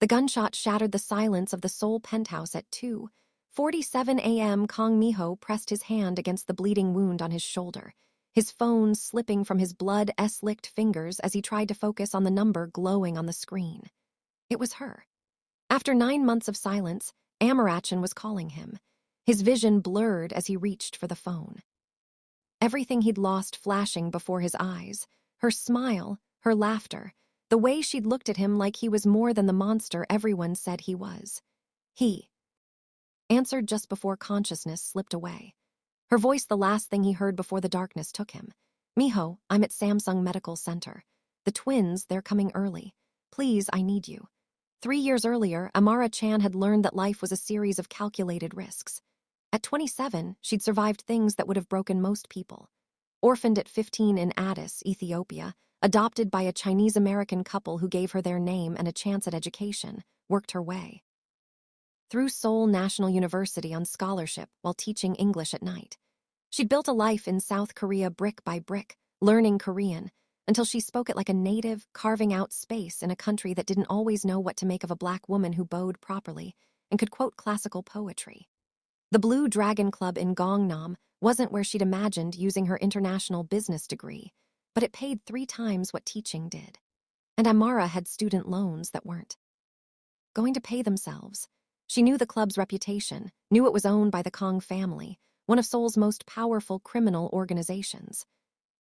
The gunshot shattered the silence of the Seoul penthouse at 2:47 a.m. Kang Mi-ho pressed his hand against the bleeding wound on his shoulder, his phone slipping from his blood-licked fingers as he tried to focus on the number glowing on the screen. It was her. After 9 months of silence, Amarachan was calling him. His vision blurred as he reached for the phone. Everything he'd lost flashing before his eyes, her smile, her laughter, the way she'd looked at him like he was more than the monster everyone said he was. He answered just before consciousness slipped away. Her voice the last thing he heard before the darkness took him. "Miho, I'm at Samsung Medical Center. The twins, they're coming early. Please, I need you." 3 years earlier, Amara Chan had learned that life was a series of calculated risks. At 27, she'd survived things that would have broken most people. Orphaned at 15 in Addis, Ethiopia, adopted by a Chinese-American couple who gave her their name and a chance at education, worked her way through Seoul National University on scholarship while teaching English at night. She'd built a life in South Korea brick by brick, learning Korean, until she spoke it like a native, carving out space in a country that didn't always know what to make of a black woman who bowed properly and could quote classical poetry. The Blue Dragon Club in Gangnam wasn't where she'd imagined using her international business degree, but it paid 3 times what teaching did. And Amara had student loans that weren't going to pay themselves. She knew the club's reputation, knew it was owned by the Kang family, one of Seoul's most powerful criminal organizations.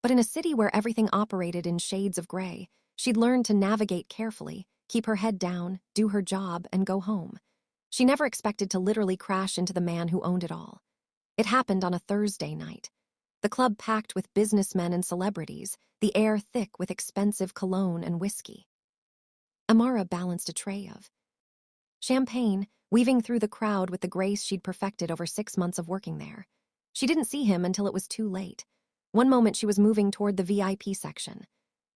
But in a city where everything operated in shades of gray, she'd learned to navigate carefully, keep her head down, do her job, and go home. She never expected to literally crash into the man who owned it all. It happened on a Thursday night. The club packed with businessmen and celebrities, the air thick with expensive cologne and whiskey. Amara balanced a tray of champagne, weaving through the crowd with the grace she'd perfected over 6 months of working there. She didn't see him until it was too late. One moment she was moving toward the VIP section.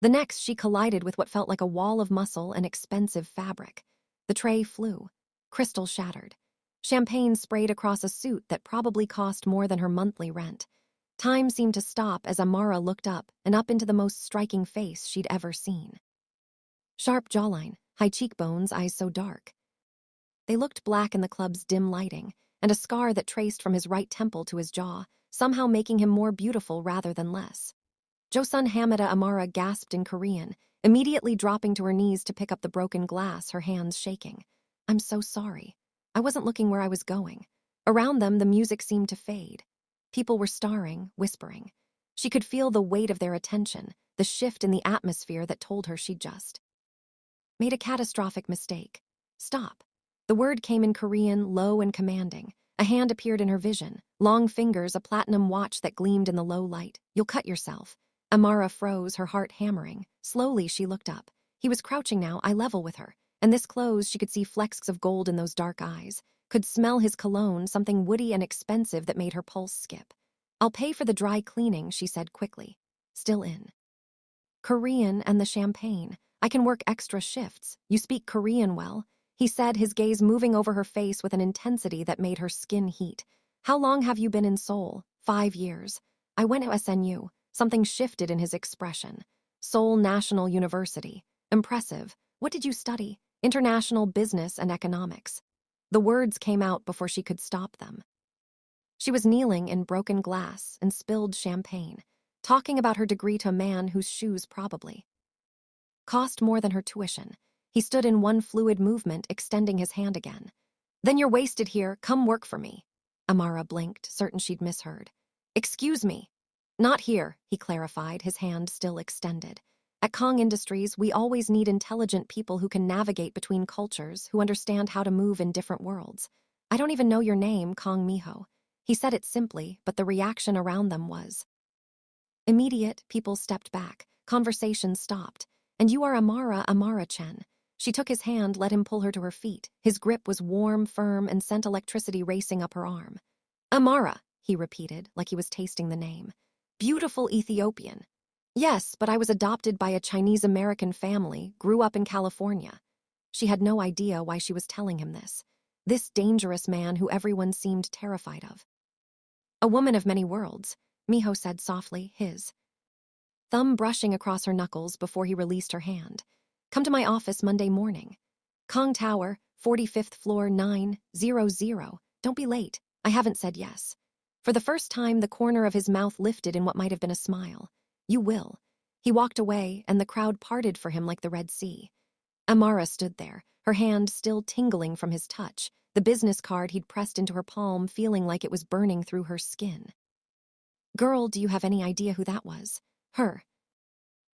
The next she collided with what felt like a wall of muscle and expensive fabric. The tray flew. Crystal shattered. Champagne sprayed across a suit that probably cost more than her monthly rent. Time seemed to stop as Amara looked up and up into the most striking face she'd ever seen. Sharp jawline, high cheekbones, eyes so dark. They looked black in the club's dim lighting, and a scar that traced from his right temple to his jaw, somehow making him more beautiful rather than less. Joseon Hamada Amara gasped in Korean, immediately dropping to her knees to pick up the broken glass, her hands shaking. "I'm so sorry. I wasn't looking where I was going." Around them, the music seemed to fade. People were staring, whispering. She could feel the weight of their attention, the shift in the atmosphere that told her she'd just made a catastrophic mistake. "Stop." The word came in Korean, low and commanding. A hand appeared in her vision, long fingers, a platinum watch that gleamed in the low light. "You'll cut yourself." Amara froze, her heart hammering. Slowly, she looked up. He was crouching now, eye level with her. And this close, she could see flecks of gold in those dark eyes. Could smell his cologne, something woody and expensive that made her pulse skip. "I'll pay for the dry cleaning," she said quickly. Still in Korean and the champagne. "I can work extra shifts. You speak Korean well," he said, his gaze moving over her face with an intensity that made her skin heat. "How long have you been in Seoul?" 5 years. "I went to SNU." Something shifted in his expression. "Seoul National University. Impressive. What did you study?" "International business and economics." The words came out before she could stop them. She was kneeling in broken glass and spilled champagne, talking about her degree to a man whose shoes probably cost more than her tuition. He stood in one fluid movement, extending his hand again. "Then you're wasted here. Come work for me." Amara blinked, certain she'd misheard. "Excuse me." "Not here," he clarified, his hand still extended. "At Kang Industries, we always need intelligent people who can navigate between cultures, who understand how to move in different worlds. I don't even know your name, Kang Miho." He said it simply, but the reaction around them was immediate. People stepped back. Conversation stopped. "And you are Amara Chen." She took his hand, let him pull her to her feet. His grip was warm, firm, and sent electricity racing up her arm. "Amara," he repeated, like he was tasting the name. "Beautiful Ethiopian." "Yes, but I was adopted by a Chinese-American family, grew up in California." She had no idea why she was telling him this. This dangerous man who everyone seemed terrified of. "A woman of many worlds," Miho said softly, his thumb brushing across her knuckles before he released her hand. "Come to my office Monday morning." Kong Tower, 45th floor, 900. Don't be late. I haven't said yes. For the first time, the corner of his mouth lifted in what might have been a smile. You will. He walked away, and the crowd parted for him like the Red Sea. Amara stood there, her hand still tingling from his touch, the business card he'd pressed into her palm feeling like it was burning through her skin. Girl, do you have any idea who that was? Her.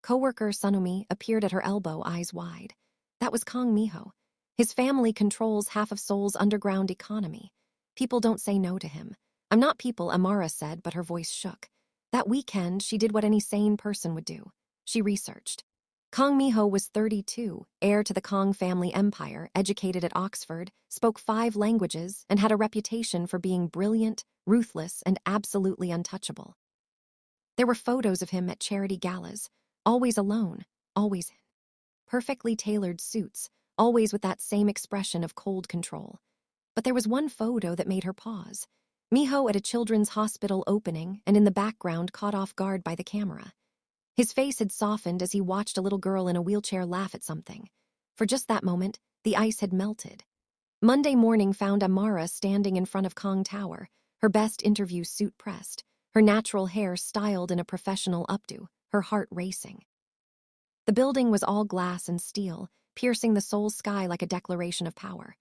Coworker Sunumi appeared at her elbow, eyes wide. That was Kong Miho. His family controls half of Seoul's underground economy. People don't say no to him. I'm not people, Amara said, but her voice shook. That weekend, she did what any sane person would do. She researched. Kong Miho was 32, heir to the Kong family empire, educated at Oxford, spoke 5 languages, and had a reputation for being brilliant, ruthless, and absolutely untouchable. There were photos of him at charity galas, always alone, always in perfectly tailored suits, always with that same expression of cold control. But there was one photo that made her pause. Miho at a children's hospital opening and in the background caught off guard by the camera. His face had softened as he watched a little girl in a wheelchair laugh at something. For just that moment, the ice had melted. Monday morning found Amara standing in front of Kong Tower, her best interview suit pressed, her natural hair styled in a professional updo, her heart racing. The building was all glass and steel, piercing the Seoul sky like a declaration of power.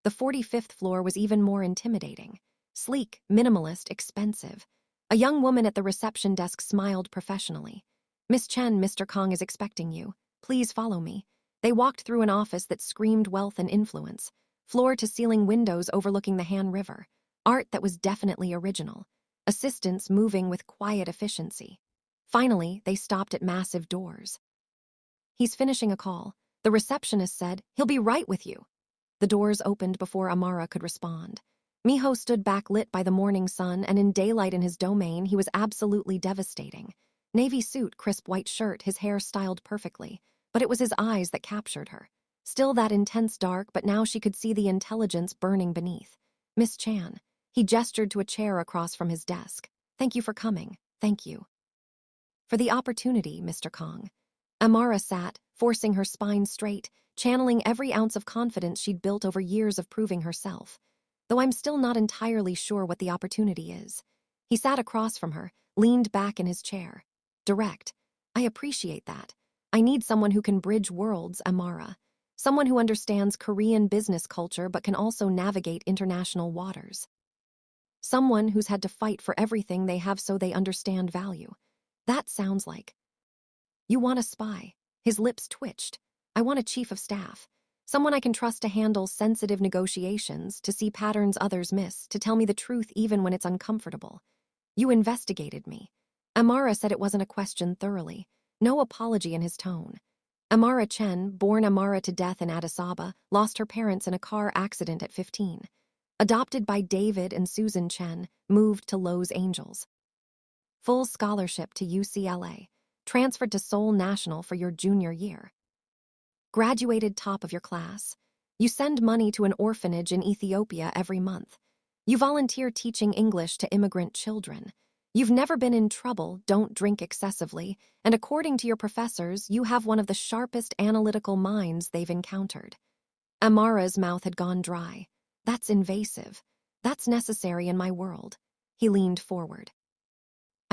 The 45th floor was even more intimidating. Sleek, minimalist, expensive. A young woman at the reception desk smiled professionally. Miss Chen, Mr. Kong is expecting you. Please follow me. They walked through an office that screamed wealth and influence. Floor-to-ceiling windows overlooking the Han River. Art that was definitely original. Assistants moving with quiet efficiency. Finally, they stopped at massive doors. He's finishing a call. The receptionist said, he'll be right with you. The doors opened before Amara could respond. Miho stood backlit by the morning sun, and in daylight in his domain, he was absolutely devastating. Navy suit, crisp white shirt, his hair styled perfectly. But it was his eyes that captured her. Still that intense dark, but now she could see the intelligence burning beneath. Miss Chan. He gestured to a chair across from his desk. Thank you for coming. Thank you. For the opportunity, Mr. Kong. Amara sat, forcing her spine straight, channeling every ounce of confidence she'd built over years of proving herself. Though I'm still not entirely sure what the opportunity is. He sat across from her, leaned back in his chair. Direct. I appreciate that. I need someone who can bridge worlds, Amara. Someone who understands Korean business culture but can also navigate international waters. Someone who's had to fight for everything they have so they understand value. That sounds like. You want a spy. His lips twitched. I want a chief of staff. Someone I can trust to handle sensitive negotiations, to see patterns others miss, to tell me the truth even when it's uncomfortable. You investigated me. Amara said it wasn't a question thoroughly. No apology in his tone. Amara Chen, born Amara to death in Addis Ababa, lost her parents in a car accident at 15. Adopted by David and Susan Chen, moved to Los Angeles. Full scholarship to UCLA. Transferred to Seoul National for your junior year. Graduated top of your class. You send money to an orphanage in Ethiopia every month. You volunteer teaching English to immigrant children. You've never been in trouble, don't drink excessively, and according to your professors, you have one of the sharpest analytical minds they've encountered. Amara's mouth had gone dry. That's invasive. That's necessary in my world. He leaned forward.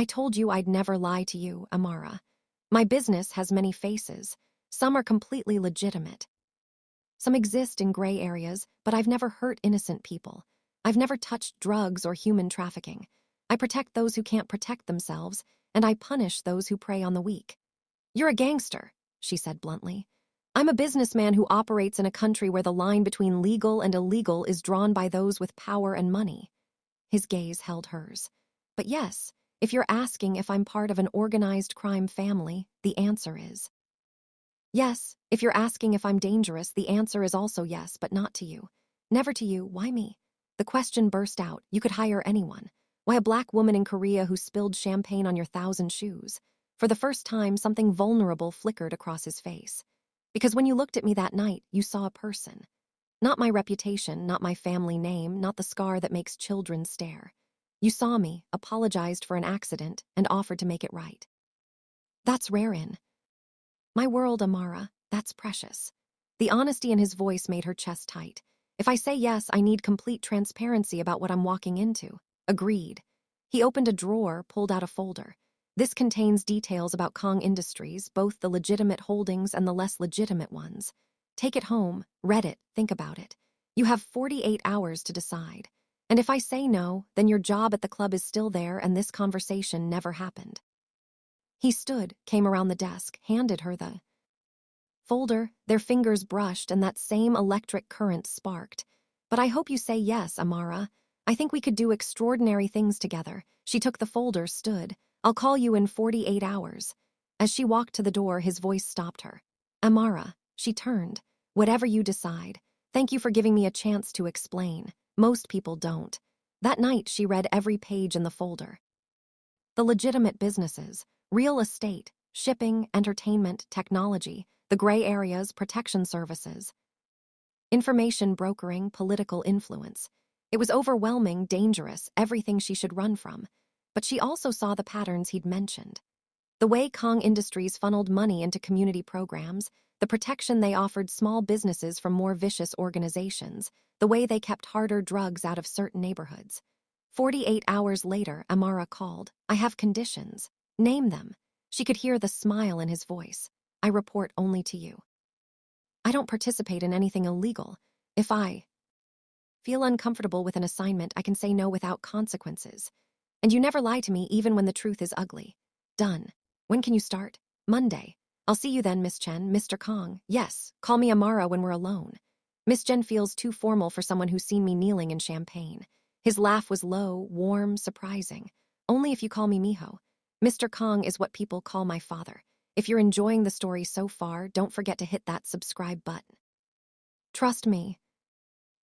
I told you I'd never lie to you, Amara. My business has many faces. Some are completely legitimate. Some exist in gray areas, but I've never hurt innocent people. I've never touched drugs or human trafficking. I protect those who can't protect themselves, and I punish those who prey on the weak. You're a gangster, she said bluntly. I'm a businessman who operates in a country where the line between legal and illegal is drawn by those with power and money. His gaze held hers. But yes, if you're asking if I'm part of an organized crime family, the answer is. Yes, if you're asking if I'm dangerous, the answer is also yes, but not to you. Never to you, why me? The question burst out, you could hire anyone. Why a black woman in Korea who spilled champagne on your 1,000 shoes? For the first time, something vulnerable flickered across his face. Because when you looked at me that night, you saw a person. Not my reputation, not my family name, not the scar that makes children stare. You saw me, apologized for an accident, and offered to make it right. That's rare in my world, Amara. That's precious. The honesty in his voice made her chest tight. If I say yes, I need complete transparency about what I'm walking into. Agreed. He opened a drawer, pulled out a folder. This contains details about Kong Industries, both the legitimate holdings and the less legitimate ones. Take it home, read it, think about it. You have 48 hours to decide. And if I say no, then your job at the club is still there and this conversation never happened. He stood, came around the desk, handed her the folder. Their fingers brushed and that same electric current sparked. But I hope you say yes, Amara. I think we could do extraordinary things together. She took the folder, stood. I'll call you in 48 hours. As she walked to the door, his voice stopped her. Amara, she turned. Whatever you decide. Thank you for giving me a chance to explain. Most people don't. That night, she read every page in the folder. The legitimate businesses, real estate, shipping, entertainment, technology, the gray areas, protection services, information brokering, political influence. It was overwhelming, dangerous, everything she should run from. But she also saw the patterns he'd mentioned. The way Kong Industries funneled money into community programs, the protection they offered small businesses from more vicious organizations, the way they kept harder drugs out of certain neighborhoods. 48 hours later, Amara called. I have conditions. Name them. She could hear the smile in his voice. I report only to you. I don't participate in anything illegal. If I feel uncomfortable with an assignment, I can say no without consequences. And you never lie to me even when the truth is ugly. Done. When can you start? Monday. I'll see you then, Miss Chen. Mr. Kong. Yes, call me Amara when we're alone. Miss Chen feels too formal for someone who's seen me kneeling in champagne. His laugh was low, warm, surprising. Only if you call me Miho. Mr. Kong is what people call my father. If you're enjoying the story so far, don't forget to hit that subscribe button. Trust me,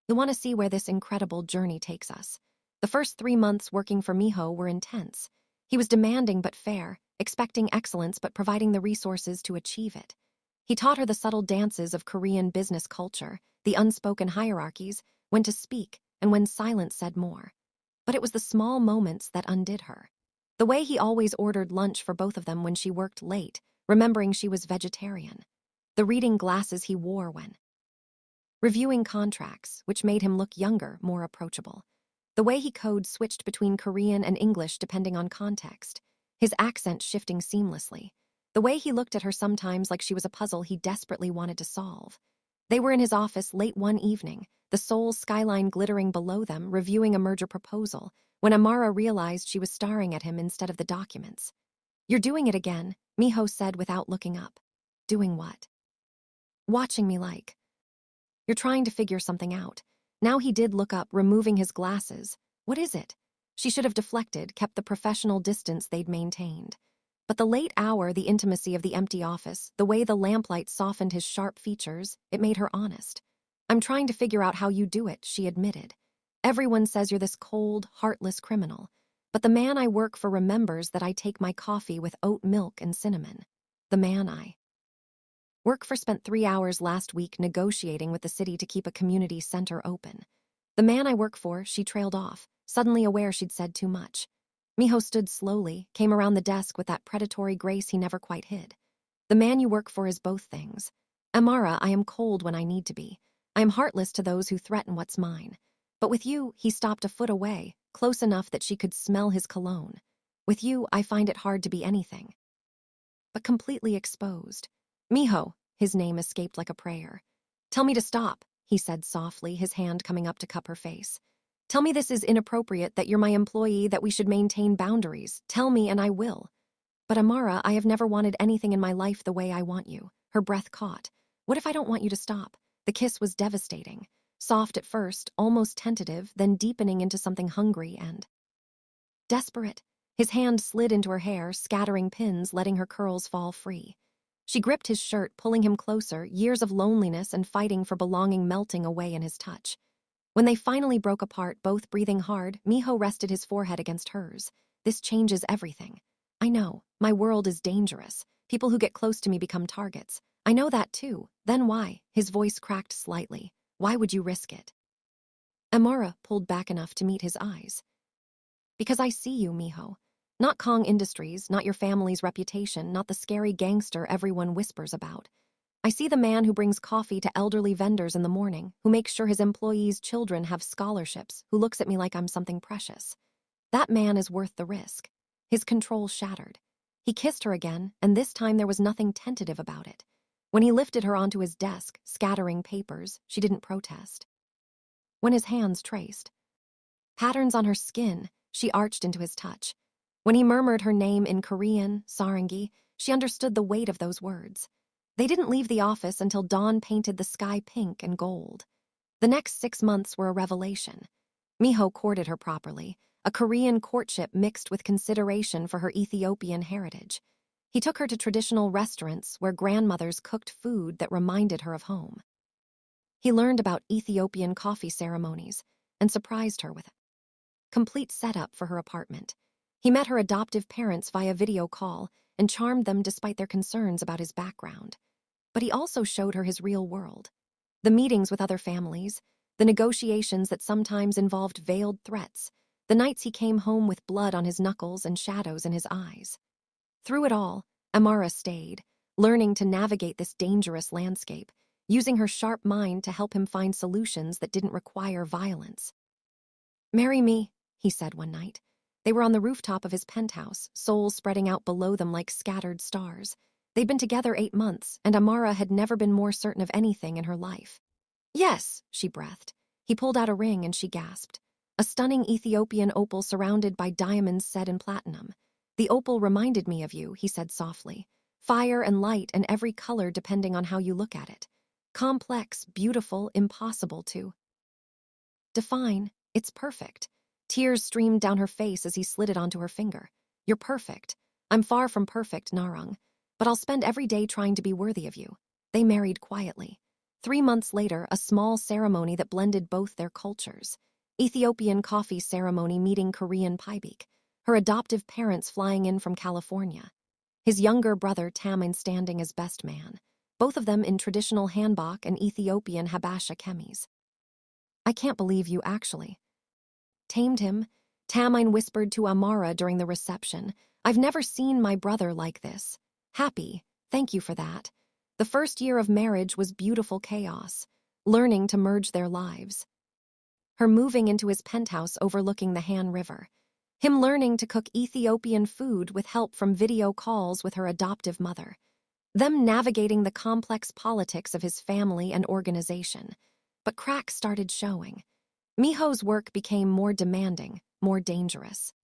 you'll want to see where this incredible journey takes us. The first 3 months working for Miho were intense. He was demanding but fair, expecting excellence but providing the resources to achieve it. He taught her the subtle dances of Korean business culture, the unspoken hierarchies, when to speak and when silence said more. But it was the small moments that undid her. The way he always ordered lunch for both of them when she worked late, remembering she was vegetarian. The reading glasses he wore when reviewing contracts, which made him look younger, more approachable. The way he code switched between Korean and English depending on context, his accent shifting seamlessly. The way he looked at her sometimes like she was a puzzle he desperately wanted to solve. They were in his office late one evening, the Seoul skyline glittering below them, reviewing a merger proposal, when Amara realized she was staring at him instead of the documents. You're doing it again, Miho said without looking up. Doing what? Watching me like. You're trying to figure something out. Now he did look up, removing his glasses. What is it? She should have deflected, kept the professional distance they'd maintained. But the late hour, the intimacy of the empty office, the way the lamplight softened his sharp features, it made her honest. I'm trying to figure out how you do it, she admitted. Everyone says you're this cold, heartless criminal. But the man I work for remembers that I take my coffee with oat milk and cinnamon. The man I work for spent 3 hours last week negotiating with the city to keep a community center open. The man I work for, she trailed off, suddenly aware she'd said too much. Miho stood slowly, came around the desk with that predatory grace he never quite hid. The man you work for is both things. Amara, I am cold when I need to be. I am heartless to those who threaten what's mine. But with you, he stopped a foot away, close enough that she could smell his cologne. With you, I find it hard to be anything. But completely exposed. Miho, his name escaped like a prayer. Tell me to stop, he said softly, his hand coming up to cup her face. Tell me this is inappropriate, that you're my employee, that we should maintain boundaries. Tell me and I will. But Amara, I have never wanted anything in my life the way I want you. Her breath caught. What if I don't want you to stop? The kiss was devastating. Soft at first, almost tentative, then deepening into something hungry and desperate. His hand slid into her hair, scattering pins, letting her curls fall free. She gripped his shirt, pulling him closer, years of loneliness and fighting for belonging melting away in his touch. When they finally broke apart, both breathing hard, Miho rested his forehead against hers. This changes everything. I know. My world is dangerous. People who get close to me become targets. I know that too. Then why? His voice cracked slightly. Why would you risk it? Amara pulled back enough to meet his eyes. Because I see you, Miho. Not Kong Industries, not your family's reputation, not the scary gangster everyone whispers about. I see the man who brings coffee to elderly vendors in the morning, who makes sure his employees' children have scholarships, who looks at me like I'm something precious. That man is worth the risk. His control shattered. He kissed her again, and this time there was nothing tentative about it. When he lifted her onto his desk, scattering papers, she didn't protest. When his hands traced patterns on her skin, she arched into his touch. When he murmured her name in Korean, Sarangi, she understood the weight of those words. They didn't leave the office until dawn painted the sky pink and gold. The next 6 months were a revelation. Miho courted her properly, a Korean courtship mixed with consideration for her Ethiopian heritage. He took her to traditional restaurants where grandmothers cooked food that reminded her of home. He learned about Ethiopian coffee ceremonies and surprised her with a complete setup for her apartment. He met her adoptive parents via video call and charmed them despite their concerns about his background. But he also showed her his real world. The meetings with other families, the negotiations that sometimes involved veiled threats, the nights he came home with blood on his knuckles and shadows in his eyes. Through it all, Amara stayed, learning to navigate this dangerous landscape, using her sharp mind to help him find solutions that didn't require violence. "Marry me," he said one night. They were on the rooftop of his penthouse, souls spreading out below them like scattered stars. They'd been together 8 months, and Amara had never been more certain of anything in her life. "Yes," she breathed. He pulled out a ring and she gasped. A stunning Ethiopian opal surrounded by diamonds set in platinum. "The opal reminded me of you," he said softly. "Fire and light and every color depending on how you look at it. Complex, beautiful, impossible to define. It's perfect." Tears streamed down her face as he slid it onto her finger. "You're perfect. I'm far from perfect, Narang. But I'll spend every day trying to be worthy of you." They married quietly. 3 months later, a small ceremony that blended both their cultures. Ethiopian coffee ceremony meeting Korean Paibik. Her adoptive parents flying in from California. His younger brother Tamin standing as best man. Both of them in traditional hanbok and Ethiopian habasha chemise. "I can't believe you actually tamed him," Tamin whispered to Amara during the reception. "I've never seen my brother like this. Happy, thank you for that." The first year of marriage was beautiful chaos, learning to merge their lives. Her moving into his penthouse overlooking the Han River. Him learning to cook Ethiopian food with help from video calls with her adoptive mother. Them navigating the complex politics of his family and organization. But cracks started showing. Miho's work became more demanding, more dangerous.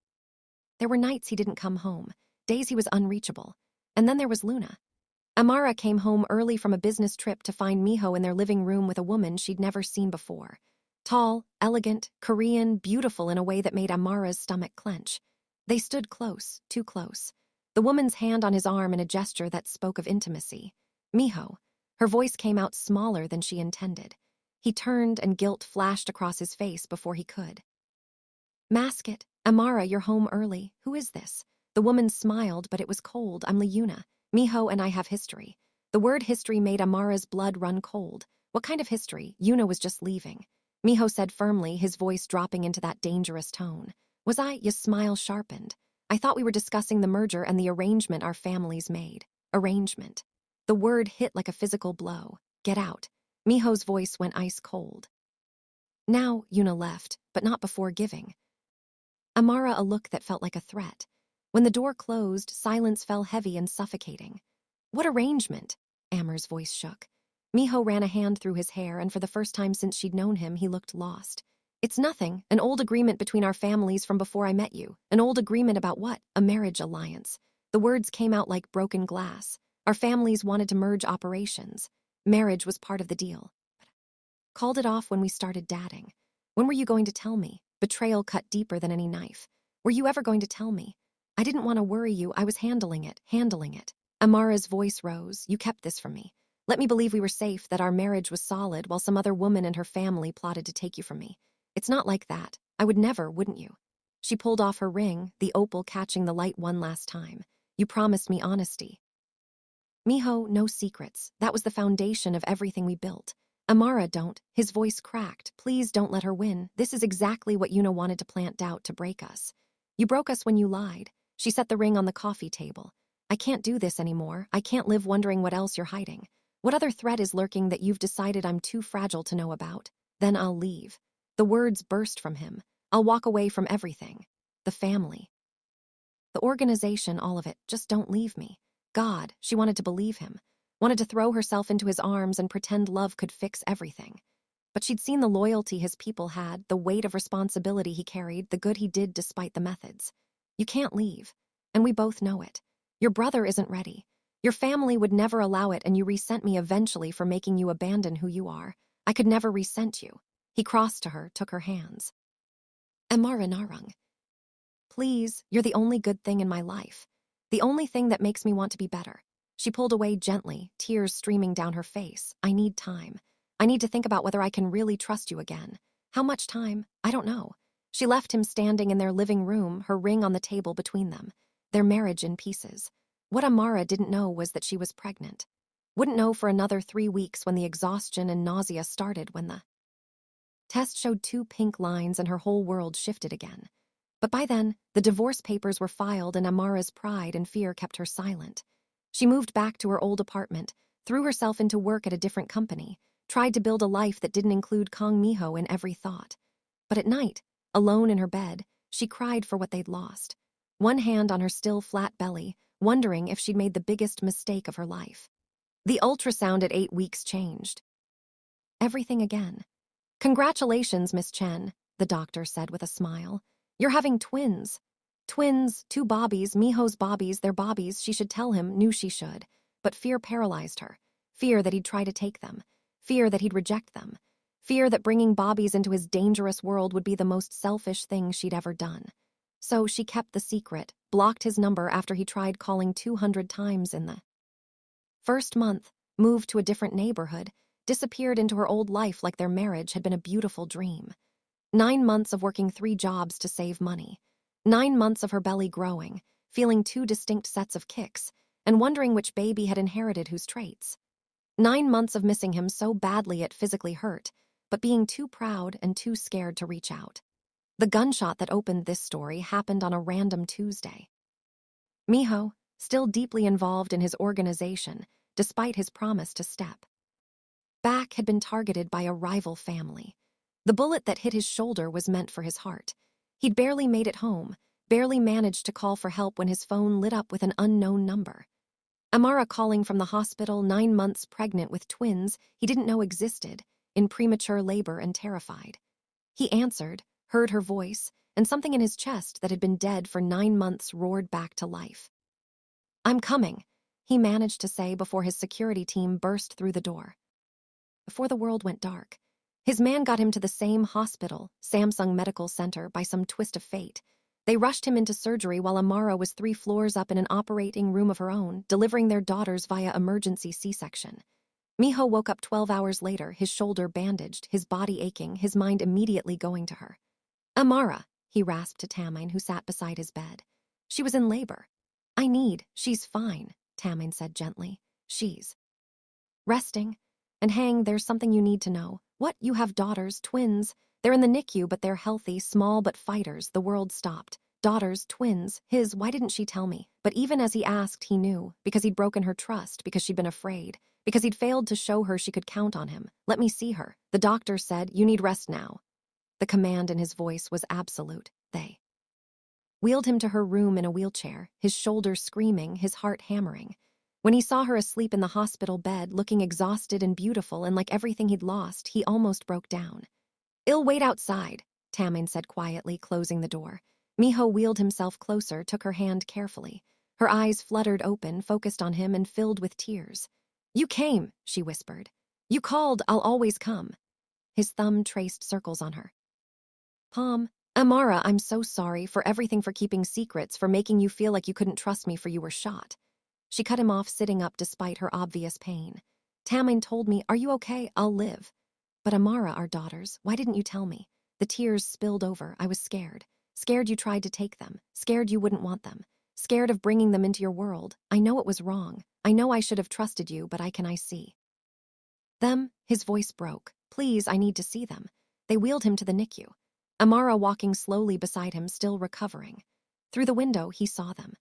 There were nights he didn't come home, days he was unreachable. And then there was Luna. Amara came home early from a business trip to find Miho in their living room with a woman she'd never seen before. Tall, elegant, Korean, beautiful in a way that made Amara's stomach clench. They stood close, too close. The woman's hand on his arm in a gesture that spoke of intimacy. "Miho." Her voice came out smaller than she intended. He turned and guilt flashed across his face before he could. "Mask it. Amara, you're home early. Who is this?" The woman smiled, but it was cold. "I'm Liuna. Miho and I have history." The word history made Amara's blood run cold. What kind of history? Yuna was just leaving. Miho said firmly, his voice dropping into that dangerous tone. "Was I?" Your smile sharpened. "I thought we were discussing the merger and the arrangement our families made." Arrangement. The word hit like a physical blow. "Get out." Miho's voice went ice cold. Now, Yuna left, but not before giving Amara a look that felt like a threat. When the door closed, silence fell heavy and suffocating. "What arrangement?" Amar's voice shook. Miho ran a hand through his hair, and for the first time since she'd known him, he looked lost. "It's nothing. An old agreement between our families from before I met you." "An old agreement about what?" "A marriage alliance." The words came out like broken glass. "Our families wanted to merge operations. Marriage was part of the deal. Called it off when we started dating." "When were you going to tell me?" Betrayal cut deeper than any knife. "Were you ever going to tell me?" "I didn't want to worry you. I was handling it. Amara's voice rose. "You kept this from me. Let me believe we were safe, that our marriage was solid, while some other woman and her family plotted to take you from me. It's not like that. I would never, wouldn't you?" She pulled off her ring, the opal catching the light one last time. "You promised me honesty." "Miho, no secrets. That was the foundation of everything we built." "Amara, don't." His voice cracked. "Please don't let her win. This is exactly what Yuna wanted to plant doubt, to break us. You broke us when you lied." She set the ring on the coffee table. "I can't do this anymore. I can't live wondering what else you're hiding." What other threat is lurking that you've decided I'm too fragile to know about? Then I'll leave. The words burst from him. I'll walk away from everything. The family. The organization, all of it. Just don't leave me. God, she wanted to believe him. Wanted to throw herself into his arms and pretend love could fix everything. But she'd seen the loyalty his people had, the weight of responsibility he carried, the good he did despite the methods. You can't leave. And we both know it. Your brother isn't ready. Your family would never allow it, and you resent me eventually for making you abandon who you are. I could never resent you. He crossed to her, took her hands. Amara Narang. Please, you're the only good thing in my life. The only thing that makes me want to be better. She pulled away gently, tears streaming down her face. I need time. I need to think about whether I can really trust you again. How much time? I don't know. She left him standing in their living room, her ring on the table between them, their marriage in pieces. What Amara didn't know was that she was pregnant. Wouldn't know for another 3 weeks when the exhaustion and nausea started, when the test showed 2 pink lines and her whole world shifted again. But by then, the divorce papers were filed and Amara's pride and fear kept her silent. She moved back to her old apartment, threw herself into work at a different company, tried to build a life that didn't include Kong Miho in every thought. But at night, alone in her bed, she cried for what they'd lost. One hand on her still flat belly, wondering if she'd made the biggest mistake of her life. The ultrasound at 8 weeks changed everything again. Congratulations, Miss Chen, the doctor said with a smile. You're having twins. Twins, 2 bobbies, Miho's bobbies, their bobbies, she should tell him, knew she should. But fear paralyzed her. Fear that he'd try to take them. Fear that he'd reject them. Fear that bringing bobbies into his dangerous world would be the most selfish thing she'd ever done. So she kept the secret, blocked his number after he tried calling 200 times in the first month, moved to a different neighborhood, disappeared into her old life like their marriage had been a beautiful dream. 9 months of working 3 jobs to save money. 9 months of her belly growing, feeling 2 distinct sets of kicks, and wondering which baby had inherited whose traits. 9 months of missing him so badly it physically hurt, but being too proud and too scared to reach out. The gunshot that opened this story happened on a random Tuesday. Miho, still deeply involved in his organization, despite his promise to step back, had been targeted by a rival family. The bullet that hit his shoulder was meant for his heart. He'd barely made it home, barely managed to call for help when his phone lit up with an unknown number. Amara calling from the hospital, 9 months pregnant with twins he didn't know existed, in premature labor and terrified. He answered, heard her voice, and something in his chest that had been dead for 9 months roared back to life. I'm coming, he managed to say before his security team burst through the door. Before the world went dark, his man got him to the same hospital, Samsung Medical Center, by some twist of fate. They rushed him into surgery while Amara was 3 floors up in an operating room of her own, delivering their daughters via emergency C-section. Miho woke up 12 hours later, his shoulder bandaged, his body aching, his mind immediately going to her. Amara, he rasped to Tamine, who sat beside his bed. She was in labor. She's fine, Tamine said gently. She's resting. And Hang, there's something you need to know. What? You have daughters, twins. They're in the NICU, but they're healthy, small but fighters. The world stopped. Daughters, twins, his, why didn't she tell me? But even as he asked, he knew, because he'd broken her trust, because she'd been afraid, because he'd failed to show her she could count on him. Let me see her. The doctor said, you need rest now. The command in his voice was absolute. They wheeled him to her room in a wheelchair, his shoulders screaming, his heart hammering. When he saw her asleep in the hospital bed, looking exhausted and beautiful and like everything he'd lost, he almost broke down. I'll wait outside, Tamine said quietly, closing the door. Miho wheeled himself closer, took her hand carefully. Her eyes fluttered open, focused on him and filled with tears. You came, she whispered. You called, I'll always come. His thumb traced circles on her palm. Amara, I'm so sorry for everything, for keeping secrets, for making you feel like you couldn't trust me, for you were shot. She cut him off, sitting up despite her obvious pain. Tamine told me, are you okay? I'll live. But Amara, our daughters, why didn't you tell me? The tears spilled over. I was scared. Scared you tried to take them. Scared you wouldn't want them. Scared of bringing them into your world. I know it was wrong. I know I should have trusted you, but I see them? His voice broke. Please, I need to see them. They wheeled him to the NICU. Amara walking slowly beside him, still recovering. Through the window, he saw them.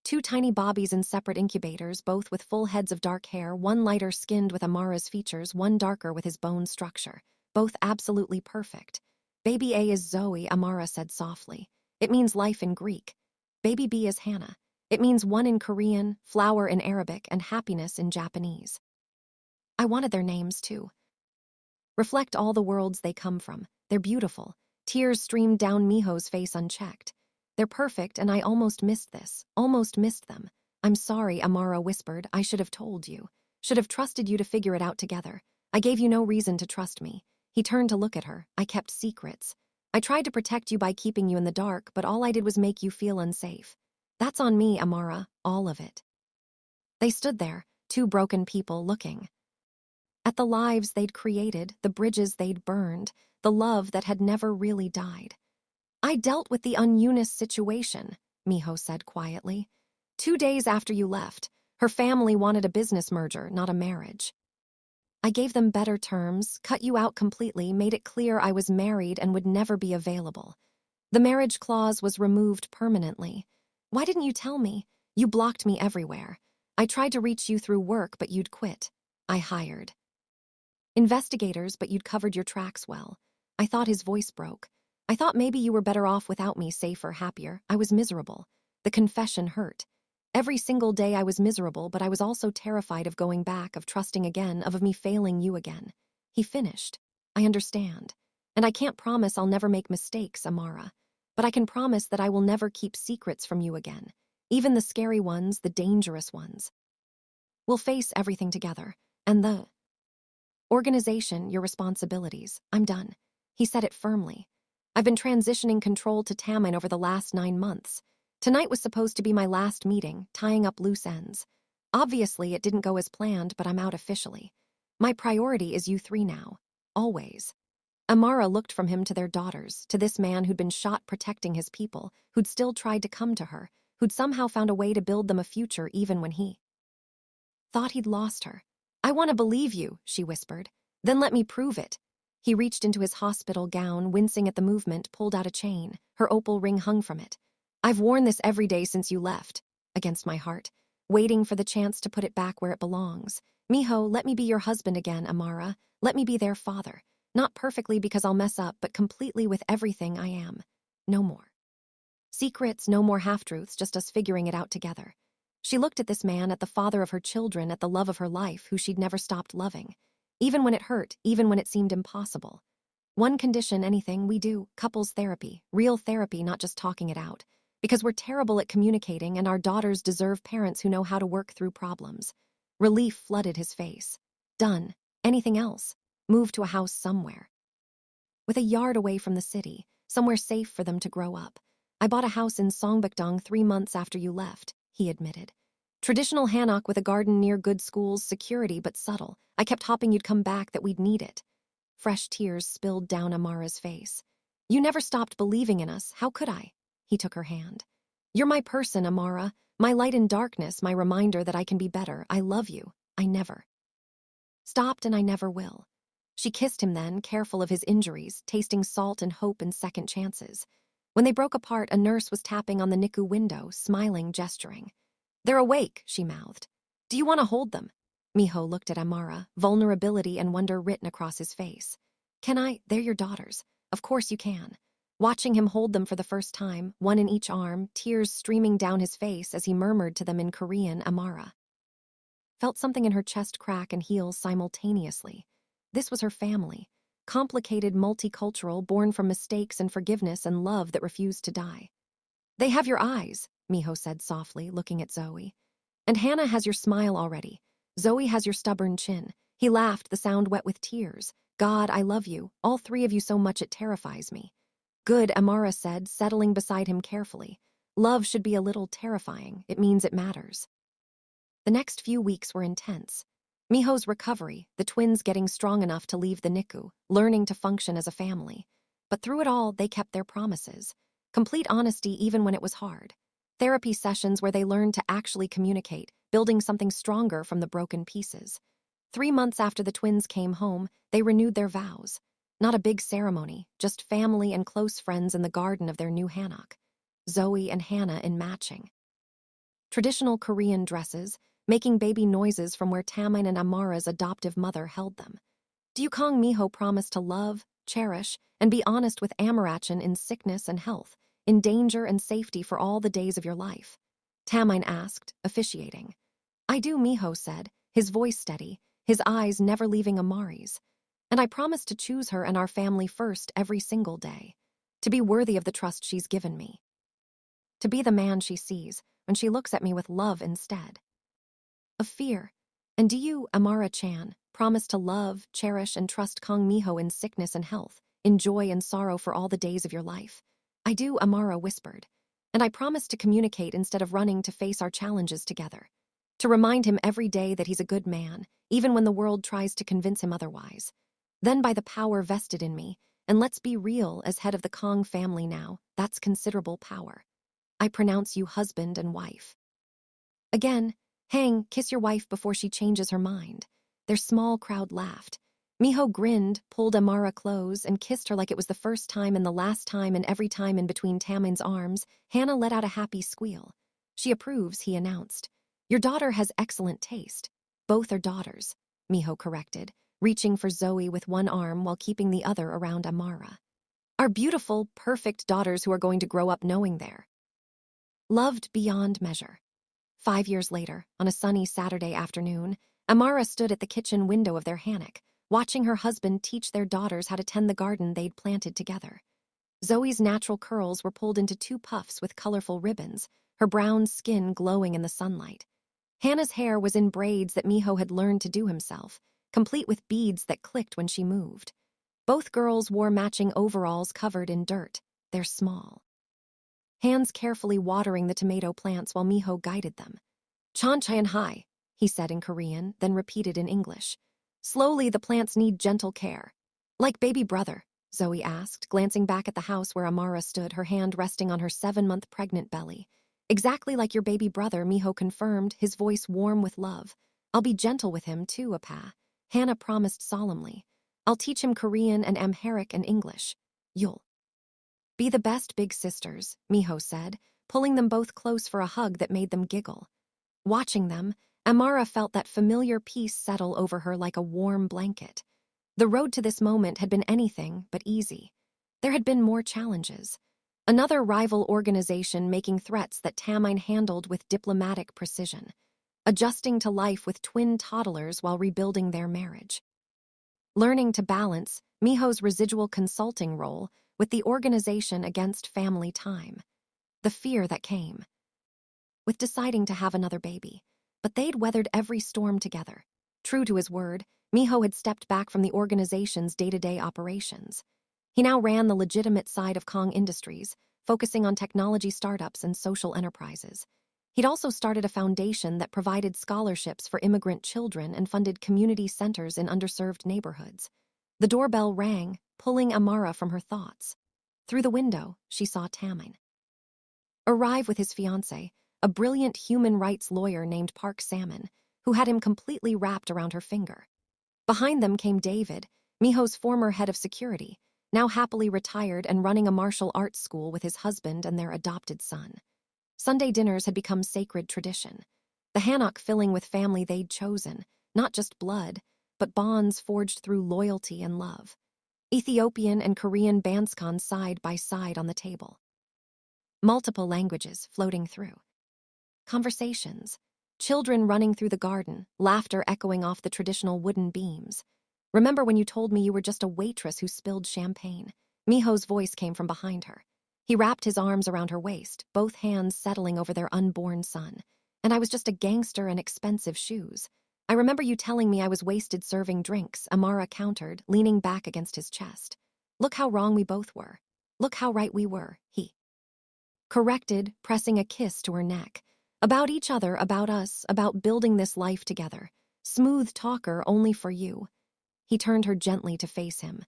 Two tiny bobbies in separate incubators, both with full heads of dark hair, one lighter skinned with Amara's features, one darker with his bone structure. Both absolutely perfect. Baby A is Zoe, Amara said softly. It means life in Greek. Baby B is Hannah. It means one in Korean, flower in Arabic, and happiness in Japanese. I wanted their names, too. Reflect all the worlds they come from. They're beautiful. Tears streamed down Miho's face unchecked. They're perfect, and I almost missed this. Almost missed them. I'm sorry, Amara whispered. I should have told you. Should have trusted you to figure it out together. I gave you no reason to trust me. He turned to look at her. I kept secrets. I tried to protect you by keeping you in the dark, but all I did was make you feel unsafe. That's on me, Amara. All of it. They stood there, two broken people looking at the lives they'd created, the bridges they'd burned, the love that had never really died. I dealt with the un-Eunice situation, Miho said quietly. 2 days after you left, her family wanted a business merger, not a marriage. I gave them better terms, cut you out completely, made it clear I was married and would never be available. The marriage clause was removed permanently. Why didn't you tell me? You blocked me everywhere. I tried to reach you through work, but you'd quit. I hired investigators, but you'd covered your tracks well. I thought his voice broke. I thought maybe you were better off without me, safer, happier. I was miserable. The confession hurt. Every single day I was miserable, but I was also terrified of going back, of trusting again, of me failing you again. He finished. I understand. And I can't promise I'll never make mistakes, Amara. But I can promise that I will never keep secrets from you again. Even the scary ones, the dangerous ones. We'll face everything together. And the organization, your responsibilities. I'm done. He said it firmly. I've been transitioning control to Tammin over the last 9 months. Tonight was supposed to be my last meeting, tying up loose ends. Obviously, it didn't go as planned, but I'm out officially. My priority is you three now. Always. Amara looked from him to their daughters, to this man who'd been shot protecting his people, who'd still tried to come to her, who'd somehow found a way to build them a future even when he thought he'd lost her. I want to believe you, she whispered. Then let me prove it. He reached into his hospital gown, wincing at the movement, pulled out a chain. Her opal ring hung from it. I've worn this every day since you left, against my heart, waiting for the chance to put it back where it belongs. Miho, let me be your husband again, Amara. Let me be their father. Not perfectly because I'll mess up, but completely with everything I am. No more secrets, no more half-truths, just us figuring it out together. She looked at this man, at the father of her children, at the love of her life, who she'd never stopped loving. Even when it hurt, even when it seemed impossible. One condition, anything we do, couples therapy, real therapy, not just talking it out. Because we're terrible at communicating and our daughters deserve parents who know how to work through problems. Relief flooded his face. Done. Anything else? Move to a house somewhere. With a yard away from the city, somewhere safe for them to grow up. I bought a house in Songbukdong 3 months after you left, he admitted. Traditional Hanok with a garden near good schools, security but subtle. I kept hoping you'd come back, that we'd need it. Fresh tears spilled down Amara's face. You never stopped believing in us. How could I? He took her hand. You're my person, Amara. My light in darkness, my reminder that I can be better. I love you. I never stopped and I never will. She kissed him then, careful of his injuries, tasting salt and hope and second chances. When they broke apart, a nurse was tapping on the NICU window, smiling, gesturing. They're awake, she mouthed. Do you want to hold them? Miho looked at Amara, vulnerability and wonder written across his face. Can I? They're your daughters. Of course you can. Watching him hold them for the first time, one in each arm, tears streaming down his face as he murmured to them in Korean, Amara felt something in her chest crack and heal simultaneously. This was her family. Complicated, multicultural, born from mistakes and forgiveness and love that refused to die. They have your eyes, Miho said softly, looking at Zoe. And Hannah has your smile already. Zoe has your stubborn chin. He laughed, the sound wet with tears. God, I love you, all three of you so much it terrifies me. Good, Amara said, settling beside him carefully. Love should be a little terrifying. It means it matters. The next few weeks were intense. Miho's recovery, the twins getting strong enough to leave the NICU, learning to function as a family. But through it all, they kept their promises. Complete honesty even when it was hard. Therapy sessions where they learned to actually communicate, building something stronger from the broken pieces. 3 months after the twins came home, they renewed their vows. Not a big ceremony, just family and close friends in the garden of their new Hanok. Zoe and Hannah in matching traditional Korean dresses, making baby noises from where Tamin and Amara's adoptive mother held them. Kang Miho promised to love, cherish, and be honest with Amarachan in sickness and health, in danger and safety for all the days of your life. Tamin asked, officiating. I do, Miho said, his voice steady, his eyes never leaving Amari's. And I promise to choose her and our family first every single day. To be worthy of the trust she's given me. To be the man she sees when she looks at me with love instead of fear. And do you, Amara-chan, promise to love, cherish, and trust Kang Miho in sickness and health, in joy and sorrow for all the days of your life? I do, Amara whispered. And I promise to communicate instead of running to face our challenges together. To remind him every day that he's a good man, even when the world tries to convince him otherwise. Then by the power vested in me, and let's be real, as head of the Kang family now, that's considerable power. I pronounce you husband and wife. Again, Hang, kiss your wife before she changes her mind. Their small crowd laughed. Miho grinned, pulled Amara close, and kissed her like it was the first time and the last time, and every time in between Tamin's arms, Hannah let out a happy squeal. She approves, he announced. Your daughter has excellent taste. Both are daughters, Miho corrected, reaching for Zoe with one arm while keeping the other around Amara. Our beautiful, perfect daughters who are going to grow up knowing they're loved beyond measure. 5 years later, on a sunny Saturday afternoon, Amara stood at the kitchen window of their hammock, watching her husband teach their daughters how to tend the garden they'd planted together. Zoe's natural curls were pulled into 2 puffs with colorful ribbons, her brown skin glowing in the sunlight. Hannah's hair was in braids that Miho had learned to do himself, complete with beads that clicked when she moved. Both girls wore matching overalls covered in dirt. They're small. Hands carefully watering the tomato plants while Miho guided them. Chanchayan hai, he said in Korean, then repeated in English. Slowly, the plants need gentle care. Like baby brother, Zoe asked, glancing back at the house where Amara stood, her hand resting on her 7-month pregnant belly. Exactly like your baby brother, Miho confirmed, his voice warm with love. I'll be gentle with him, too, Appa. Hannah promised solemnly. I'll teach him Korean and Amharic and English. You'll be the best big sisters, Miho said, pulling them both close for a hug that made them giggle. Watching them, Amara felt that familiar peace settle over her like a warm blanket. The road to this moment had been anything but easy. There had been more challenges. Another rival organization making threats that Tamin handled with diplomatic precision, adjusting to life with twin toddlers while rebuilding their marriage. Learning to balance Miho's residual consulting role with the organization against family time. The fear that came with deciding to have another baby. But they'd weathered every storm together. True to his word, Miho had stepped back from the organization's day-to-day operations. He now ran the legitimate side of Kang Industries, focusing on technology startups and social enterprises. He'd also started a foundation that provided scholarships for immigrant children and funded community centers in underserved neighborhoods. The doorbell rang, pulling Amara from her thoughts. Through the window, she saw Tamin arrive with his fiancé, a brilliant human rights lawyer named Park Salmon, who had him completely wrapped around her finger. Behind them came David, Miho's former head of security, now happily retired and running a martial arts school with his husband and their adopted son. Sunday dinners had become sacred tradition, the hanok filling with family they'd chosen, not just blood, but bonds forged through loyalty and love. Ethiopian and Korean banskan side by side on the table. Multiple languages floating through. Conversations. Children running through the garden, laughter echoing off the traditional wooden beams. Remember when you told me you were just a waitress who spilled champagne? Miho's voice came from behind her. He wrapped his arms around her waist, both hands settling over their unborn son. And I was just a gangster in expensive shoes. I remember you telling me I was wasted serving drinks, Amara countered, leaning back against his chest. Look how wrong we both were. Look how right we were, he corrected, pressing a kiss to her neck. About each other, about us, about building this life together. Smooth talker only for you. He turned her gently to face him.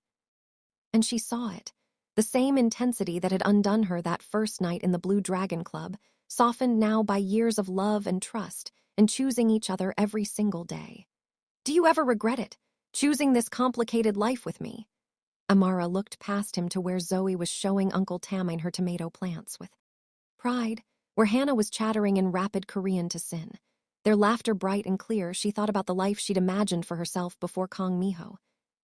And she saw it. The same intensity that had undone her that first night in the Blue Dragon Club, softened now by years of love and trust, and choosing each other every single day. Do you ever regret it, choosing this complicated life with me? Amara looked past him to where Zoe was showing Uncle Tamin her tomato plants with pride, where Hannah was chattering in rapid Korean to Sin. Their laughter bright and clear, she thought about the life she'd imagined for herself before Kang Miho.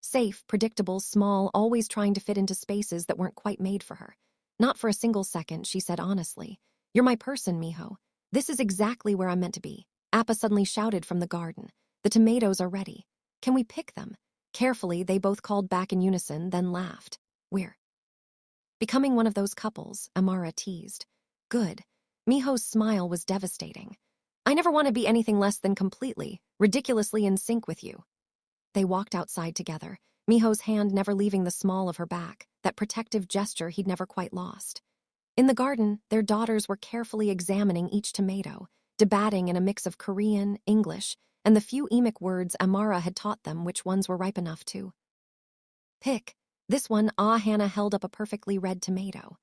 Safe, predictable, small, always trying to fit into spaces that weren't quite made for her. Not for a single second, she said honestly. "You're my person, Miho. This is exactly where I'm meant to be." Appa suddenly shouted from the garden. "The tomatoes are ready. Can we pick them?" Carefully, they both called back in unison, then laughed. "We're becoming one of those couples," Amara teased. "Good." Miho's smile was devastating. "I never want to be anything less than completely, ridiculously in sync with you." They walked outside together, Miho's hand never leaving the small of her back, that protective gesture he'd never quite lost. In the garden, their daughters were carefully examining each tomato, debating in a mix of Korean, English, and the few emic words Amara had taught them which ones were ripe enough to pick. This one, Hannah held up a perfectly red tomato.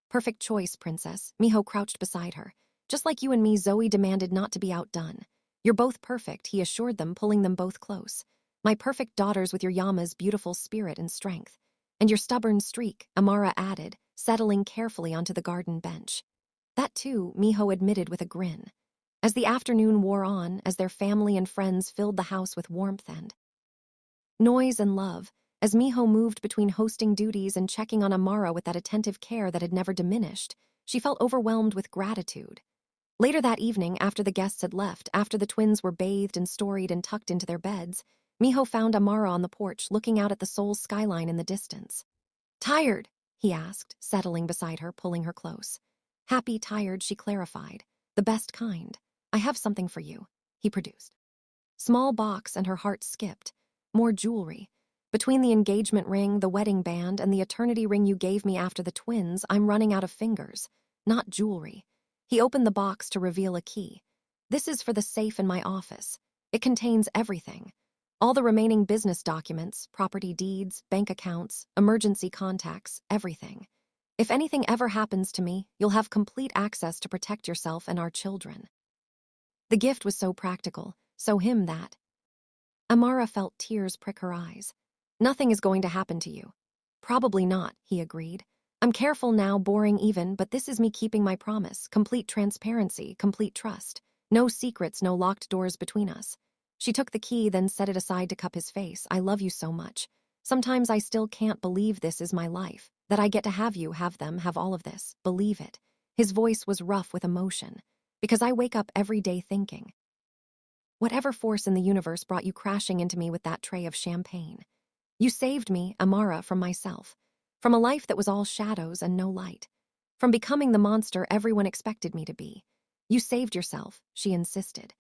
"Perfect choice, princess." Miho crouched beside her. "Just like you and me, Zoe demanded not to be outdone. You're both perfect," he assured them, pulling them both close. "My perfect daughters with your Yama's beautiful spirit and strength. And your stubborn streak," Amara added, settling carefully onto the garden bench. "That too," Miho admitted with a grin. As the afternoon wore on, as their family and friends filled the house with warmth and noise and love, as Miho moved between hosting duties and checking on Amara with that attentive care that had never diminished, she felt overwhelmed with gratitude. Later that evening, after the guests had left, after the twins were bathed and storied and tucked into their beds, Miho found Amara on the porch looking out at the Seoul skyline in the distance. "Tired?" he asked, settling beside her, pulling her close. "Happy, tired," she clarified. "The best kind. I have something for you." He produced small box, and her heart skipped. More jewelry. "Between the engagement ring, the wedding band, and the eternity ring you gave me after the twins, I'm running out of fingers. Not jewelry." He opened the box to reveal a key. "This is for the safe in my office. It contains everything. All the remaining business documents, property deeds, bank accounts, emergency contacts, everything. If anything ever happens to me, you'll have complete access to protect yourself and our children." The gift was so practical, so him that Amara felt tears prick her eyes. "Nothing is going to happen to you." "Probably not," he agreed. "I'm careful now, boring even, but this is me keeping my promise. Complete transparency, complete trust. No secrets, no locked doors between us." She took the key, then set it aside to cup his face. "I love you so much. Sometimes I still can't believe this is my life, that I get to have you, have them, have all of this. Believe it." His voice was rough with emotion. "Because I wake up every day thinking, whatever force in the universe brought you crashing into me with that tray of champagne. You saved me, Amara, from myself. From a life that was all shadows and no light. From becoming the monster everyone expected me to be. You saved yourself," she insisted.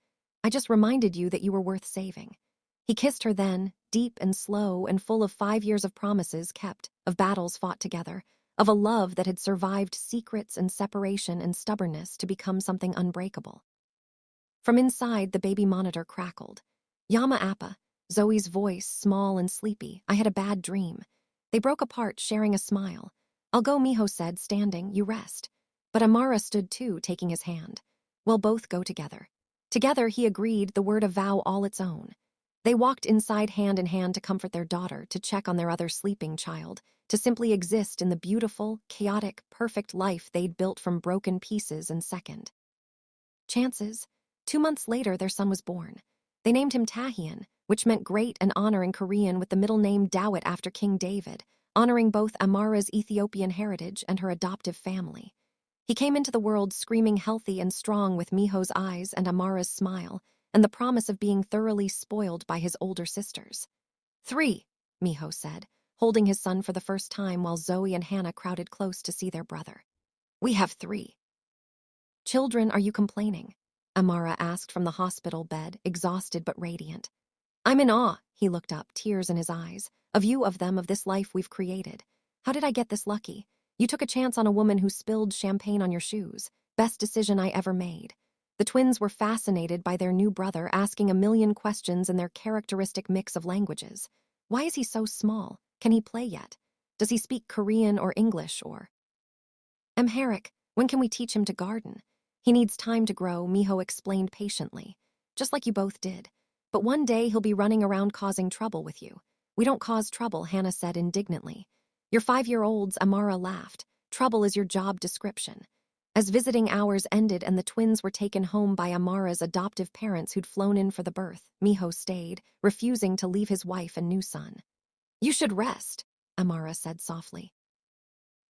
"I just reminded you that you were worth saving." He kissed her then, deep and slow and full of 5 years of promises kept, of battles fought together, of a love that had survived secrets and separation and stubbornness to become something unbreakable. From inside, the baby monitor crackled. "Yama Appa," Zoe's voice, small and sleepy. "I had a bad dream." They broke apart, sharing a smile. "I'll go," Miho said, standing. "You rest." But Amara stood too, taking his hand. "We'll both go together." Together, he agreed, the word a vow all its own. They walked inside hand in hand to comfort their daughter, to check on their other sleeping child, to simply exist in the beautiful, chaotic, perfect life they'd built from broken pieces and second chances. 2 months later, their son was born. They named him Tahian, which meant great and honor in Korean, with the middle name Dawit after King David, honoring both Amara's Ethiopian heritage and her adoptive family. He came into the world screaming healthy and strong, with Miho's eyes and Amara's smile, and the promise of being thoroughly spoiled by his older sisters. 3, Miho said, holding his son for the first time while Zoe and Hannah crowded close to see their brother. "We have 3 children. Are you complaining?" Amara asked from the hospital bed, exhausted but radiant. "I'm in awe," he looked up, tears in his eyes, "of you, of them, of this life we've created. How did I get this lucky? You took a chance on a woman who spilled champagne on your shoes. Best decision I ever made." The twins were fascinated by their new brother, asking a million questions in their characteristic mix of languages. Why is he so small? Can he play yet? Does he speak Korean or English or Amharic? When can we teach him to garden? "He needs time to grow," Miho explained patiently. "Just like you both did. But one day he'll be running around causing trouble with you." "We don't cause trouble," Hannah said indignantly. "You're 5-year-olds," Amara laughed. "Trouble is your job description." As visiting hours ended and the twins were taken home by Amara's adoptive parents who'd flown in for the birth, Miho stayed, refusing to leave his wife and new son. "You should rest," Amara said softly.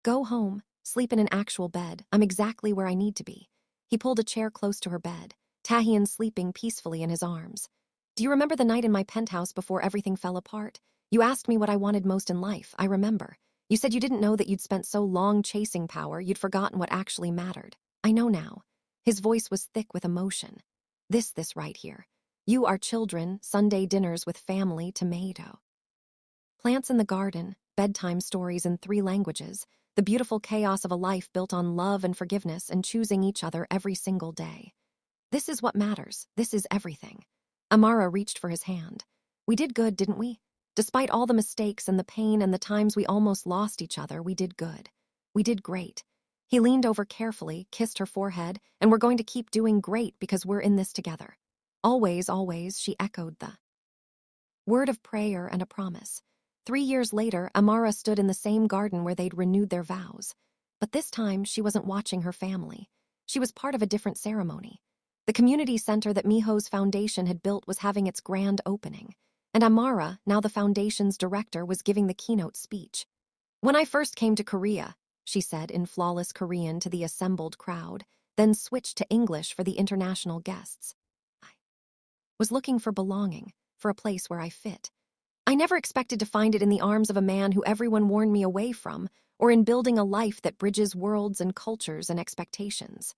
"Go home, sleep in an actual bed. I'm exactly where I need to be." He pulled a chair close to her bed, Tahian sleeping peacefully in his arms. "Do you remember the night in my penthouse before everything fell apart? You asked me what I wanted most in life, I remember. You said you didn't know that you'd spent so long chasing power, you'd forgotten what actually mattered. I know now." His voice was thick with emotion. This right here. You, our children, Sunday dinners with family, tomato. Plants in the garden, bedtime stories in 3 languages, the beautiful chaos of a life built on love and forgiveness and choosing each other every single day. This is what matters. This is everything. Amara reached for his hand. "We did good, didn't we? Despite all the mistakes and the pain and the times we almost lost each other, we did good. We did great." He leaned over carefully, kissed her forehead, "And we're going to keep doing great because we're in this together." "Always, always," she echoed the word of prayer and a promise. 3 years later, Amara stood in the same garden where they'd renewed their vows. But this time, she wasn't watching her family. She was part of a different ceremony. The community center that Miho's foundation had built was having its grand opening, and Amara, now the foundation's director, was giving the keynote speech. "When I first came to Korea," she said in flawless Korean to the assembled crowd, then switched to English for the international guests. "I was looking for belonging, for a place where I fit. I never expected to find it in the arms of a man who everyone warned me away from, or in building a life that bridges worlds and cultures and expectations."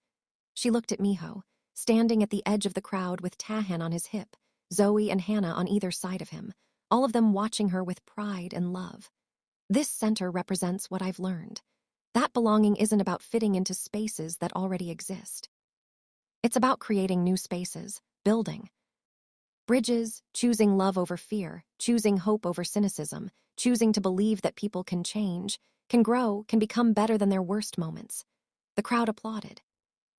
She looked at Miho, standing at the edge of the crowd with Tahan on his hip, Zoe and Hannah on either side of him, all of them watching her with pride and love. "This center represents what I've learned. That belonging isn't about fitting into spaces that already exist. It's about creating new spaces, building bridges, choosing love over fear, choosing hope over cynicism, choosing to believe that people can change, can grow, can become better than their worst moments." The crowd applauded.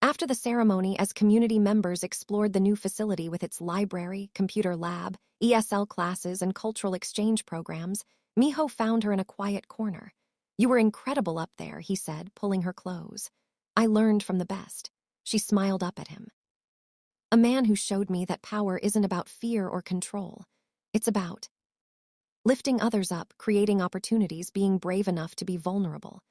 After the ceremony, as community members explored the new facility with its library, computer lab, ESL classes, and cultural exchange programs, Miho found her in a quiet corner. "You were incredible up there," he said, pulling her close. "I learned from the best." She smiled up at him. "A man who showed me that power isn't about fear or control. It's about lifting others up, creating opportunities, being brave enough to be vulnerable."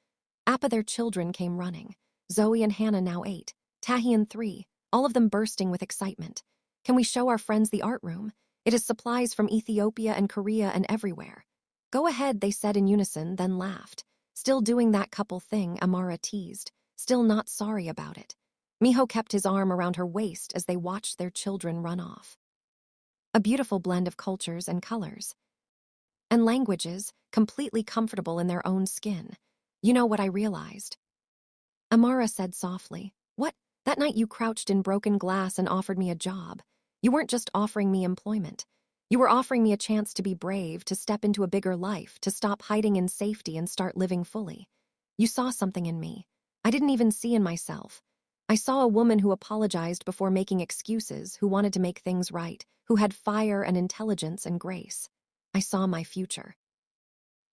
Appa, their children, came running. Zoe and Hannah, now 8, Tahian 3, all of them bursting with excitement. "Can we show our friends the art room? It has supplies from Ethiopia and Korea and everywhere." "Go ahead," they said in unison, then laughed. Still doing that couple thing, Amara teased, still not sorry about it. Miho kept his arm around her waist as they watched their children run off. A beautiful blend of cultures and colors. And languages, completely comfortable in their own skin. "You know what I realized?" Amara said softly. "What?" "That night you crouched in broken glass and offered me a job. You weren't just offering me employment. You were offering me a chance to be brave, to step into a bigger life, to stop hiding in safety and start living fully. You saw something in me I didn't even see in myself. I saw a woman who apologized before making excuses, who wanted to make things right, who had fire and intelligence and grace. I saw my future.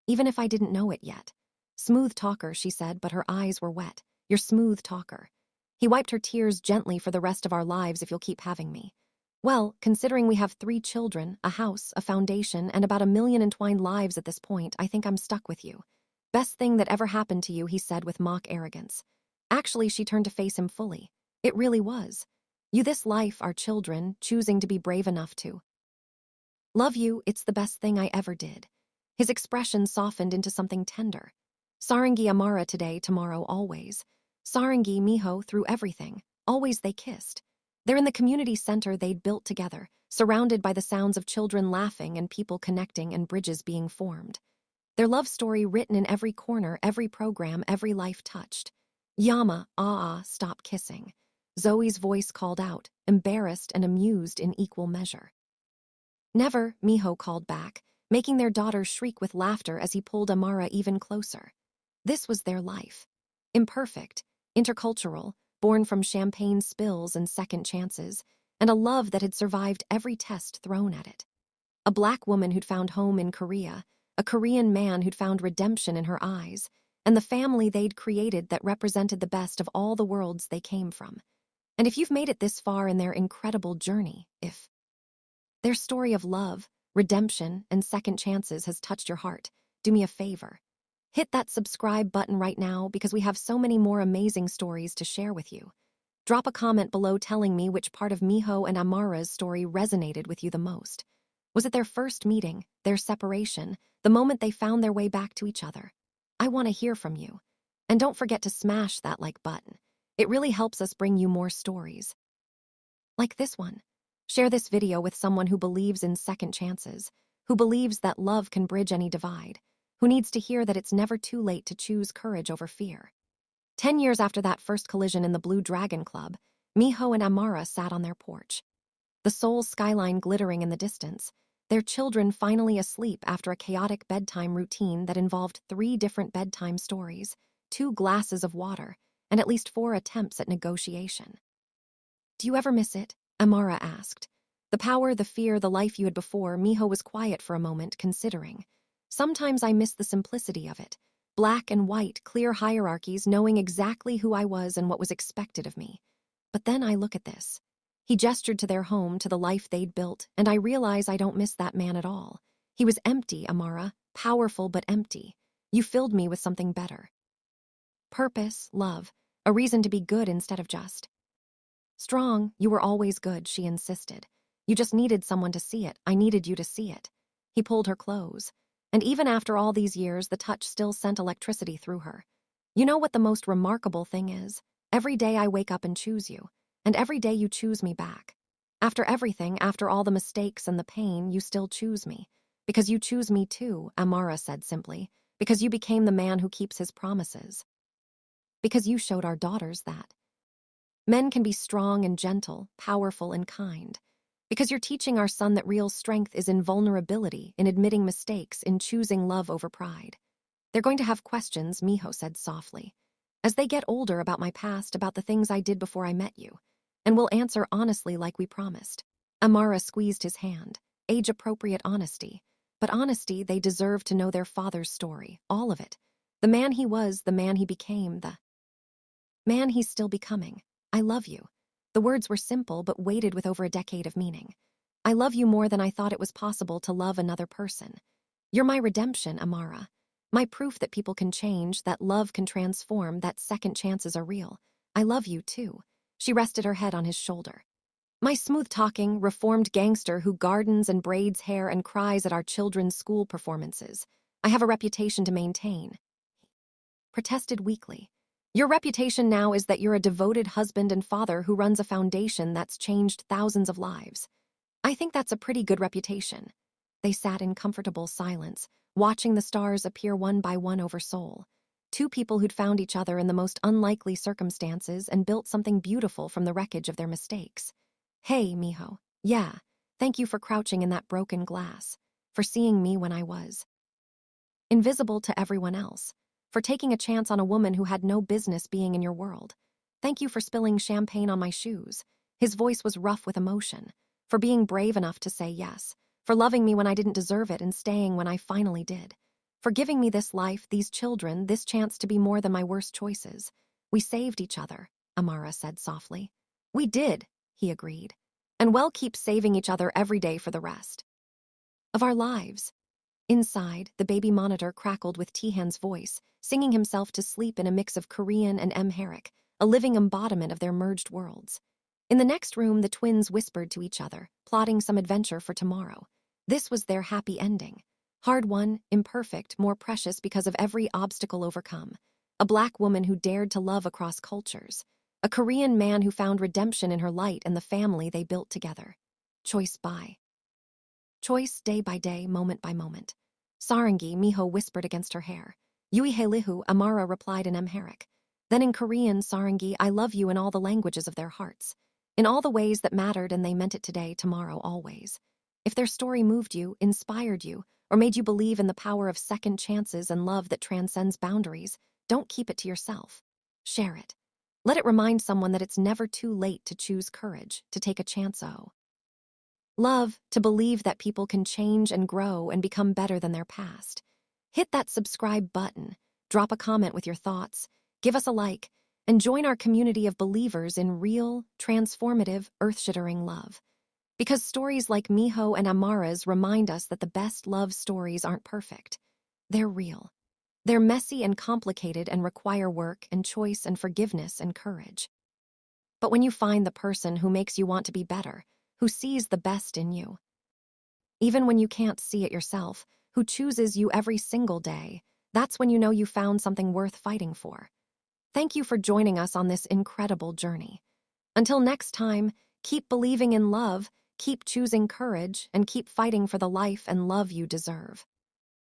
Even if I didn't know it yet." "Smooth talker," she said, but her eyes were wet. "You're smooth talker." He wiped her tears gently. "For the rest of our lives, if you'll keep having me." "Well, considering we have 3 children, a house, a foundation, and about 1,000,000 entwined lives at this point, I think I'm stuck with you." "Best thing that ever happened to you," he said with mock arrogance. Actually, she turned to face him fully. "It really was. You, this life, our children, choosing to be brave enough to love you, it's the best thing I ever did." His expression softened into something tender. Sarangi Amara today, tomorrow, always. Sarangi, Miho, through everything. Always they kissed. They're in the community center they'd built together, surrounded by the sounds of children laughing and people connecting and bridges being formed. Their love story written in every corner, every program, every life touched. "Yama, stop kissing." Zoe's voice called out, embarrassed and amused in equal measure. "Never," Miho called back, making their daughter shriek with laughter as he pulled Amara even closer. This was their life. Imperfect, intercultural, born from champagne spills and second chances, and a love that had survived every test thrown at it. A Black woman who'd found home in Korea, a Korean man who'd found redemption in her eyes, and the family they'd created that represented the best of all the worlds they came from. And if you've made it this far in their incredible journey, if their story of love, redemption, and second chances has touched your heart, do me a favor. Hit that subscribe button right now because we have so many more amazing stories to share with you. Drop a comment below telling me which part of Miho and Amara's story resonated with you the most. Was it their first meeting, their separation, the moment they found their way back to each other? I want to hear from you. And don't forget to smash that like button. It really helps us bring you more stories like this one. Share this video with someone who believes in second chances, who believes that love can bridge any divide, who needs to hear that it's never too late to choose courage over fear. 10 years after that first collision in the Blue Dragon Club, Miho and Amara sat on their porch, the Seoul skyline glittering in the distance, their children finally asleep after a chaotic bedtime routine that involved 3 different bedtime stories, 2 glasses of water, and at least 4 attempts at negotiation. Do you ever miss it? Amara asked. The power, the fear, the life you had before. Miho was quiet for a moment, considering. Sometimes I miss the simplicity of it. Black and white, clear hierarchies, knowing exactly who I was and what was expected of me. But then I look at this. He gestured to their home, to the life they'd built, and I realize I don't miss that man at all. He was empty, Amara, powerful but empty. You filled me with something better. Purpose, love, a reason to be good instead of just strong. You were always good, she insisted. You just needed someone to see it. I needed you to see it. He pulled her close. And even after all these years, the touch still sent electricity through her. You know what the most remarkable thing is? Every day I wake up and choose you. And every day you choose me back. After everything, after all the mistakes and the pain, you still choose me. Because you choose me too, Amara said simply. Because you became the man who keeps his promises. Because you showed our daughters that men can be strong and gentle, powerful and kind. Because you're teaching our son that real strength is in vulnerability, in admitting mistakes, in choosing love over pride. They're going to have questions, Miho said softly. As they get older, about my past, about the things I did before I met you. And we'll answer honestly like we promised. Amara squeezed his hand. Age-appropriate honesty. But honesty, they deserve to know their father's story, all of it. The man he was, the man he became, the man he's still becoming. I love you. The words were simple but weighted with over a decade of meaning. I love you more than I thought it was possible to love another person. You're my redemption, Amara. My proof that people can change, that love can transform, that second chances are real. I love you, too. She rested her head on his shoulder. My smooth-talking, reformed gangster who gardens and braids hair and cries at our children's school performances. I have a reputation to maintain. Protested weakly. Your reputation now is that you're a devoted husband and father who runs a foundation that's changed thousands of lives. I think that's a pretty good reputation. They sat in comfortable silence, watching the stars appear one by one over Seoul. 2 people who'd found each other in the most unlikely circumstances and built something beautiful from the wreckage of their mistakes. Hey, Miho. Yeah, thank you for crouching in that broken glass, for seeing me when I was invisible to everyone else, for taking a chance on a woman who had no business being in your world. Thank you for spilling champagne on my shoes. His voice was rough with emotion. For being brave enough to say yes. For loving me when I didn't deserve it and staying when I finally did. For giving me this life, these children, this chance to be more than my worst choices. We saved each other, Amara said softly. We did, he agreed. And we'll keep saving each other every day for the rest of our lives. Inside, the baby monitor crackled with Tihan's voice, singing himself to sleep in a mix of Korean and Amharic, a living embodiment of their merged worlds. In the next room, the twins whispered to each other, plotting some adventure for tomorrow. This was their happy ending. Hard-won, imperfect, more precious because of every obstacle overcome. A Black woman who dared to love across cultures. A Korean man who found redemption in her light and the family they built together. Choice by choice, day by day, moment by moment. Sarangi, Miho whispered against her hair. Yuihelihu, Amara replied in Amharic. Then in Korean, Sarangi, I love you in all the languages of their hearts. In all the ways that mattered, and they meant it today, tomorrow, always. If their story moved you, inspired you, or made you believe in the power of second chances and love that transcends boundaries, don't keep it to yourself. Share it. Let it remind someone that it's never too late to choose courage, to take a chance. Love, to believe that people can change and grow and become better than their past. Hit that subscribe button, Drop a comment with your thoughts, give us a like, and join our community of believers in real, transformative, earth-shattering love. Because stories like Miho and Amara's remind us that the best love stories aren't perfect. They're real. They're messy and complicated and require work and choice and forgiveness and courage. But when you find the person who makes you want to be better, who sees the best in you, even when you can't see it yourself, who chooses you every single day, that's when you know you found something worth fighting for. Thank you for joining us on this incredible journey. Until next time, keep believing in love, keep choosing courage, and keep fighting for the life and love you deserve.